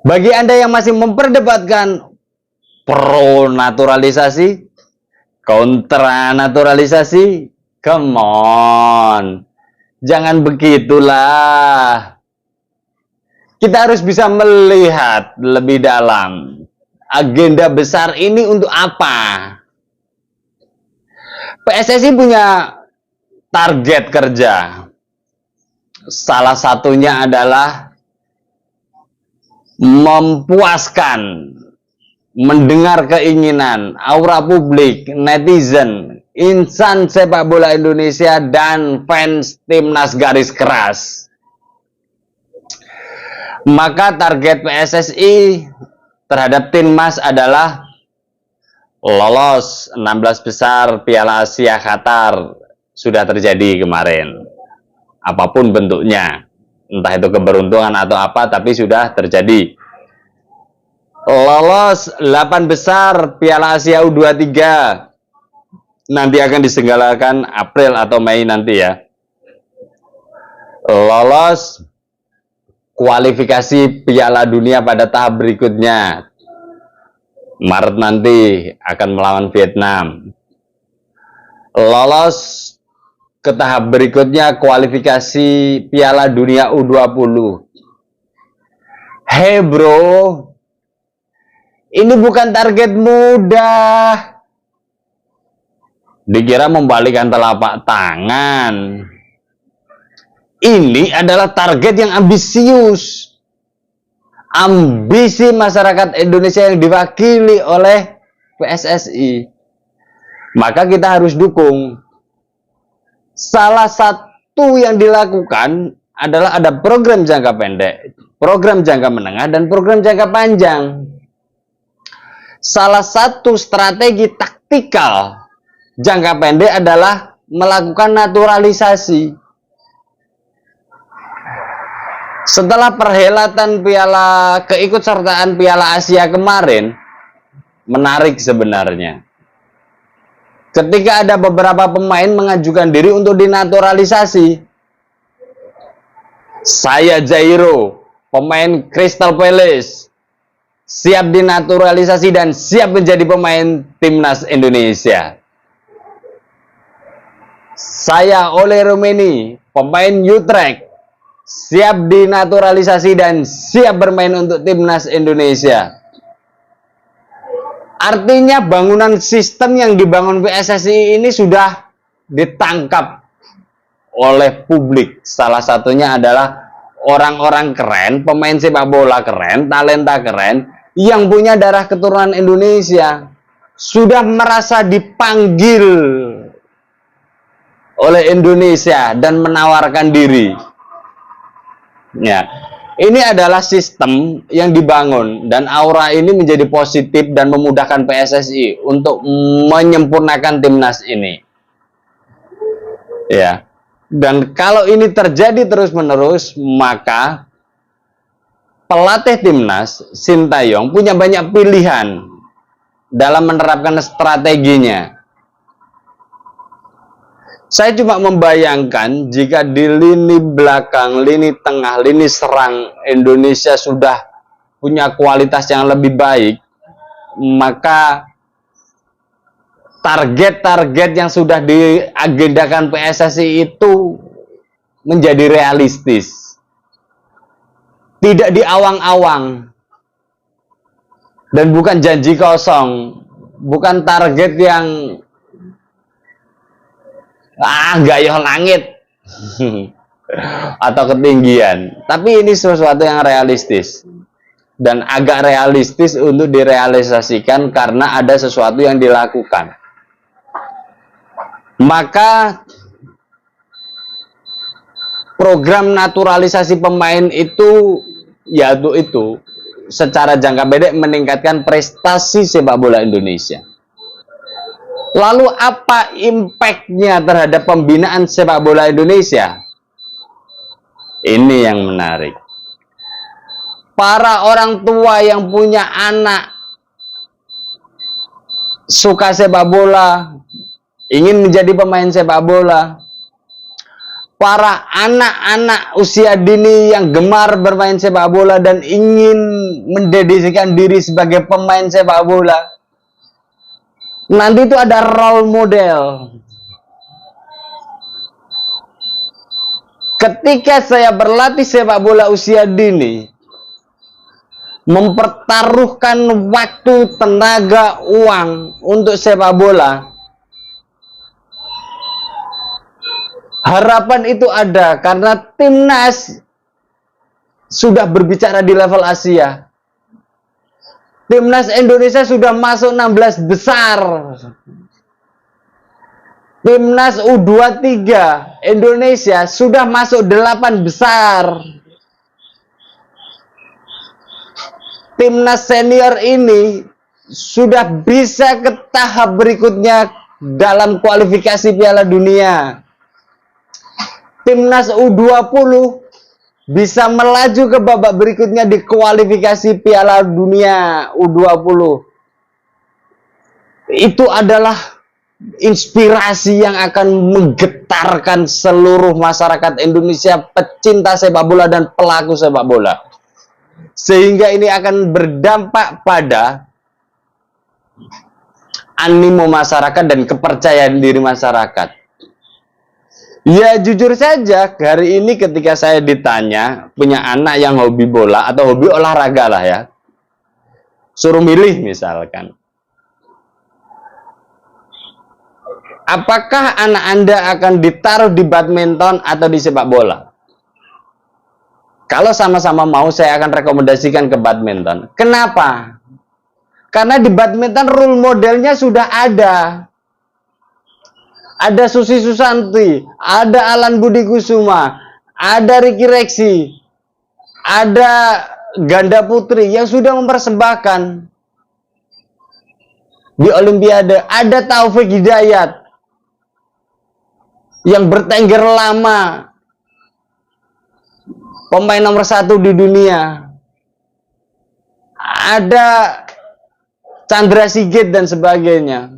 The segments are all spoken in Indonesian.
Bagi Anda yang masih memperdebatkan pro naturalisasi, kontra naturalisasi, come on. Jangan begitulah. Kita harus bisa melihat lebih dalam. Agenda besar ini untuk apa? PSSI punya target kerja. Salah satunya adalah memuaskan, mendengar keinginan, aura publik, netizen, insan sepak bola Indonesia, dan fans timnas garis keras. Maka target PSSI terhadap timnas adalah lolos 16 besar Piala Asia Qatar. Sudah terjadi kemarin. Apapun bentuknya, entah itu keberuntungan atau apa, tapi sudah terjadi. Lolos 8 besar Piala Asia U23. Nanti akan diselenggarakan April atau Mei nanti ya. Lolos kualifikasi Piala Dunia pada tahap berikutnya. Maret nanti akan melawan Vietnam. Lolos ke tahap berikutnya kualifikasi Piala Dunia U20. Hey bro, ini bukan target mudah. Dikira membalikan telapak tangan. Ini adalah target yang ambisius. Ambisi masyarakat Indonesia yang diwakili oleh PSSI. Maka kita harus dukung. Salah satu yang dilakukan adalah ada program jangka pendek, program jangka menengah, dan program jangka panjang. Salah satu strategi taktikal jangka pendek adalah melakukan naturalisasi. Setelah perhelatan keikutsertaan Piala Asia kemarin, menarik sebenarnya. Ketika ada beberapa pemain mengajukan diri untuk dinaturalisasi. Saya Jairo, pemain Crystal Palace, siap dinaturalisasi dan siap menjadi pemain timnas Indonesia. Saya Ole Rumeni, pemain Utrecht, siap dinaturalisasi dan siap bermain untuk timnas Indonesia. Artinya bangunan sistem yang dibangun PSSI ini sudah ditangkap oleh publik. Salah satunya adalah orang-orang keren, pemain sepak bola keren, talenta keren, yang punya darah keturunan Indonesia. Sudah merasa dipanggil oleh Indonesia dan menawarkan diri. Ya. Ini adalah sistem yang dibangun dan aura ini menjadi positif dan memudahkan PSSI untuk menyempurnakan timnas ini. Ya. Dan kalau ini terjadi terus-menerus, maka pelatih timnas Sintayong punya banyak pilihan dalam menerapkan strateginya. Saya cuma membayangkan jika di lini belakang, lini tengah, lini serang Indonesia sudah punya kualitas yang lebih baik, maka target-target yang sudah diagendakan PSSI itu menjadi realistis. Tidak diawang-awang. Dan bukan janji kosong. Bukan target yang gayuh langit atau ketinggian, tapi ini sesuatu yang realistis dan agak realistis untuk direalisasikan karena ada sesuatu yang dilakukan. Maka program naturalisasi pemain itu yaitu itu secara jangka pendek meningkatkan prestasi sepak bola Indonesia. Lalu apa impact-nya terhadap pembinaan sepak bola Indonesia? Ini yang menarik. Para orang tua yang punya anak suka sepak bola, ingin menjadi pemain sepak bola, para anak-anak usia dini yang gemar bermain sepak bola dan ingin mendedikasikan diri sebagai pemain sepak bola. Nanti itu ada role model. Ketika saya berlatih sepak bola usia dini, mempertaruhkan waktu, tenaga, uang untuk sepak bola, harapan itu ada karena timnas sudah berbicara di level Asia. Timnas Indonesia sudah masuk 16 besar. Timnas U23 Indonesia sudah masuk 8 besar. Timnas senior ini sudah bisa ke tahap berikutnya dalam kualifikasi Piala Dunia. Timnas U20 bisa melaju ke babak berikutnya di kualifikasi Piala Dunia U20. Itu adalah inspirasi yang akan menggetarkan seluruh masyarakat Indonesia, pecinta sepak bola dan pelaku sepak bola. Sehingga ini akan berdampak pada animo masyarakat dan kepercayaan diri masyarakat. Ya jujur saja, hari ini ketika saya ditanya, punya anak yang hobi bola atau hobi olahraga lah ya, suruh milih misalkan, apakah anak Anda akan ditaruh di badminton atau di sepak bola? Kalau sama-sama mau, saya akan rekomendasikan ke badminton. Kenapa? Karena di badminton role modelnya sudah ada. Ada Susi Susanti, ada Alan Budi Kusuma, ada Ricky Rexi, ada ganda putri yang sudah mempersembahkan di Olimpiade, ada Taufik Hidayat yang bertengger lama, pemain nomor 1 di dunia, ada Chandra Sigit dan sebagainya.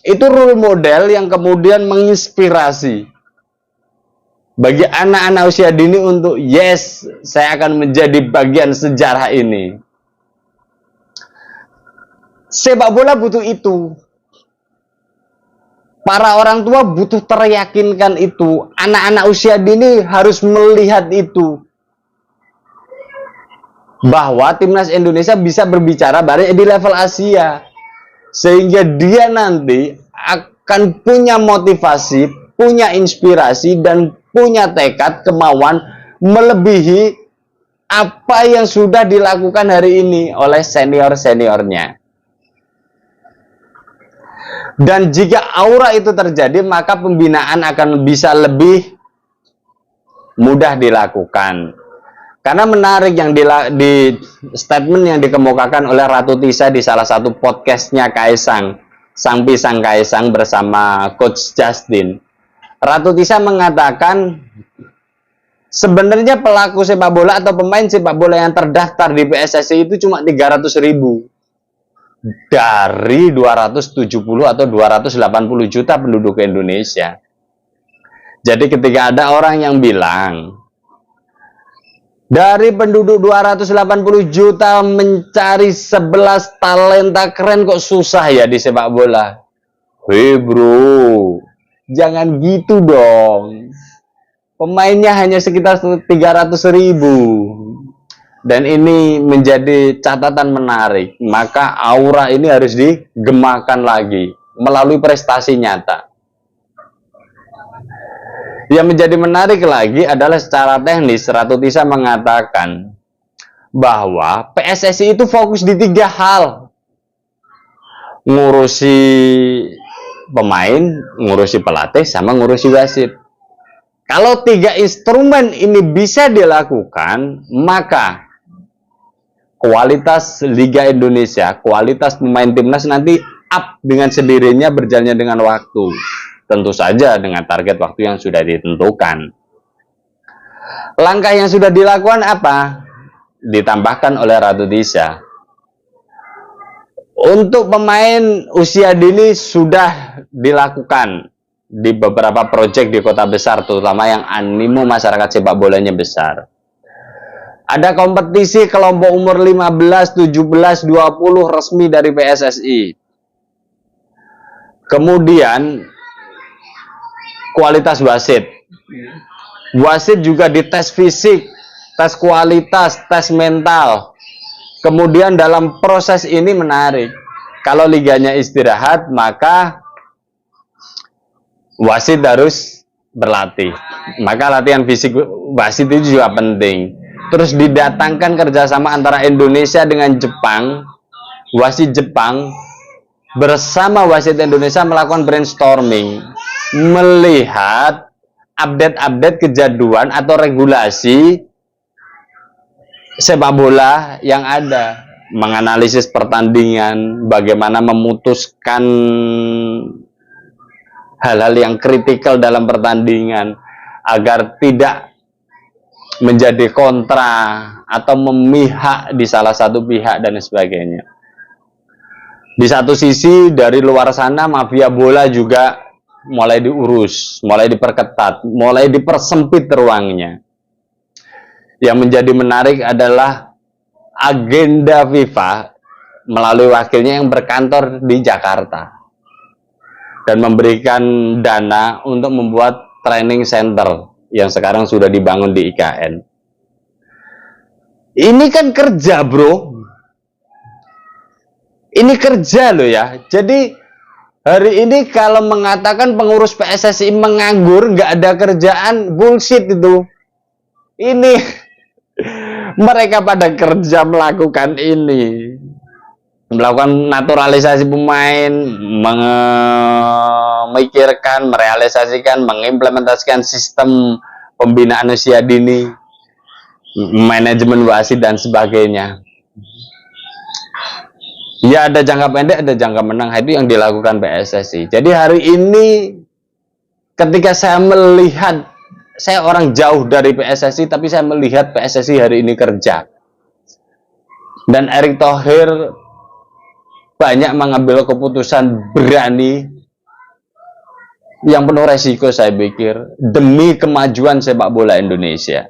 Itu role model yang kemudian menginspirasi bagi anak-anak usia dini untuk yes, saya akan menjadi bagian sejarah ini. Sepak bola butuh itu. Para orang tua butuh teryakinkan itu. Anak-anak usia dini harus melihat itu. Bahwa timnas Indonesia bisa berbicara bareng di level Asia. Sehingga dia nanti akan punya motivasi, punya inspirasi, dan punya tekad, kemauan melebihi apa yang sudah dilakukan hari ini oleh senior-seniornya. Dan jika aura itu terjadi, maka pembinaan akan bisa lebih mudah dilakukan. Karena menarik yang di statement yang dikemukakan oleh Ratu Tisa di salah satu podcastnya Kaisang, Sang Pisang Kaisang bersama Coach Justin. Ratu Tisa mengatakan sebenarnya pelaku sepak bola atau pemain sepak bola yang terdaftar di PSSI itu cuma 300.000 dari 270 atau 280 juta penduduk Indonesia. Jadi ketika ada orang yang bilang dari penduduk 280 juta mencari 11 talenta keren kok susah ya di sepak bola. Hei bro, jangan gitu dong. Pemainnya hanya sekitar 300.000. Dan ini menjadi catatan menarik. Maka aura ini harus digemakan lagi melalui prestasi nyata. Yang menjadi menarik lagi adalah secara teknis, Ratu Tisa mengatakan bahwa PSSI itu fokus di 3 hal. Ngurusi pemain, ngurusi pelatih, sama ngurusi wasit. Kalau 3 instrumen ini bisa dilakukan, maka kualitas Liga Indonesia, kualitas pemain timnas nanti up dengan sendirinya berjalannya dengan waktu. Tentu saja dengan target waktu yang sudah ditentukan. Langkah yang sudah dilakukan apa? Ditambahkan oleh Ratu Tisa. Untuk pemain usia dini sudah dilakukan di beberapa proyek di kota besar, terutama yang animo masyarakat sepak bolanya besar. Ada kompetisi kelompok umur 15, 17, 20 resmi dari PSSI. Kemudian kualitas wasit. Wasit juga dites fisik, tes kualitas, tes mental. Kemudian dalam proses ini menarik. Kalau liganya istirahat, maka wasit harus berlatih. Maka latihan fisik wasit itu juga penting. Terus didatangkan kerjasama antara Indonesia dengan Jepang. Wasit Jepang bersama wasit Indonesia melakukan brainstorming, melihat update-update kejaduan atau regulasi sepak bola yang ada, menganalisis pertandingan, bagaimana memutuskan hal-hal yang kritikal dalam pertandingan agar tidak menjadi kontra atau memihak di salah satu pihak dan sebagainya. Di satu sisi dari luar sana mafia bola juga mulai diurus, mulai diperketat, mulai dipersempit ruangnya. Yang menjadi menarik adalah agenda FIFA melalui wakilnya yang berkantor di Jakarta dan memberikan dana untuk membuat training center yang sekarang sudah dibangun di IKN. Ini kan kerja, bro. Ini kerja loh ya. Jadi hari ini kalau mengatakan pengurus PSSI menganggur, nggak ada kerjaan, bullshit itu. Ini mereka pada kerja melakukan ini, melakukan naturalisasi pemain, memikirkan, merealisasikan, mengimplementasikan sistem pembinaan usia dini, manajemen wasit dan sebagainya. Ya ada jangka pendek, ada jangka menengah, itu yang dilakukan PSSI. Jadi hari ini ketika saya melihat, saya orang jauh dari PSSI, tapi saya melihat PSSI hari ini kerja. Dan Erick Thohir banyak mengambil keputusan berani yang penuh resiko, saya pikir, demi kemajuan sepak bola Indonesia.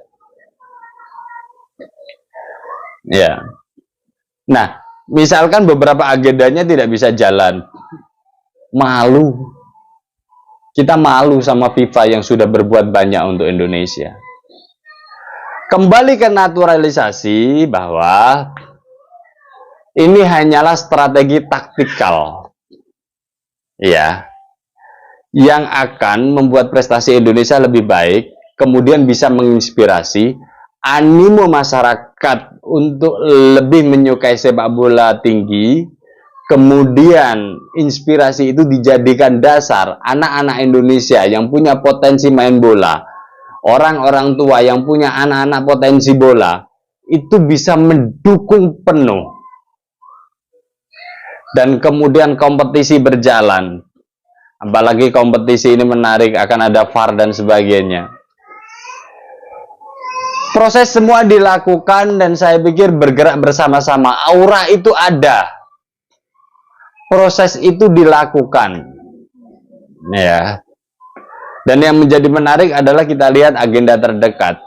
Ya. Nah, misalkan beberapa agendanya tidak bisa jalan, malu. Kita malu sama FIFA yang sudah berbuat banyak untuk Indonesia. Kembali ke naturalisasi, bahwa ini hanyalah strategi taktikal, ya, yang akan membuat prestasi Indonesia lebih baik, kemudian bisa menginspirasi animo masyarakat untuk lebih menyukai sepak bola tinggi. Kemudian inspirasi itu dijadikan dasar anak-anak Indonesia yang punya potensi main bola, orang-orang tua yang punya anak-anak potensi bola, itu bisa mendukung penuh. Dan kemudian kompetisi berjalan. Apalagi kompetisi ini menarik, akan ada VAR dan sebagainya. Proses semua dilakukan dan saya pikir bergerak bersama-sama. Aura itu ada. Proses itu dilakukan, ya. Dan yang menjadi menarik adalah kita lihat agenda terdekat.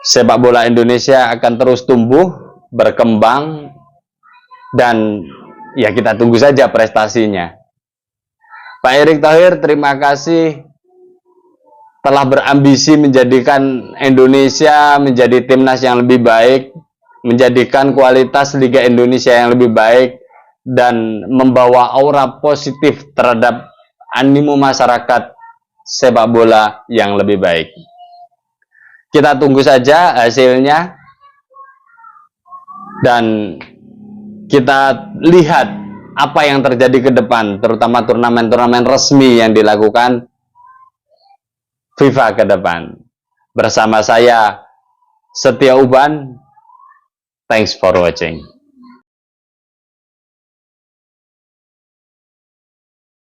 Sepak bola Indonesia akan terus tumbuh, berkembang, dan ya kita tunggu saja prestasinya. Pak Erick Thohir, terima kasih telah berambisi menjadikan Indonesia menjadi timnas yang lebih baik, menjadikan kualitas Liga Indonesia yang lebih baik, dan membawa aura positif terhadap animo masyarakat sepak bola yang lebih baik. Kita tunggu saja hasilnya, dan kita lihat apa yang terjadi ke depan, terutama turnamen-turnamen resmi yang dilakukan FIFA ke depan. Bersama saya, Setia Uban. Thanks for watching.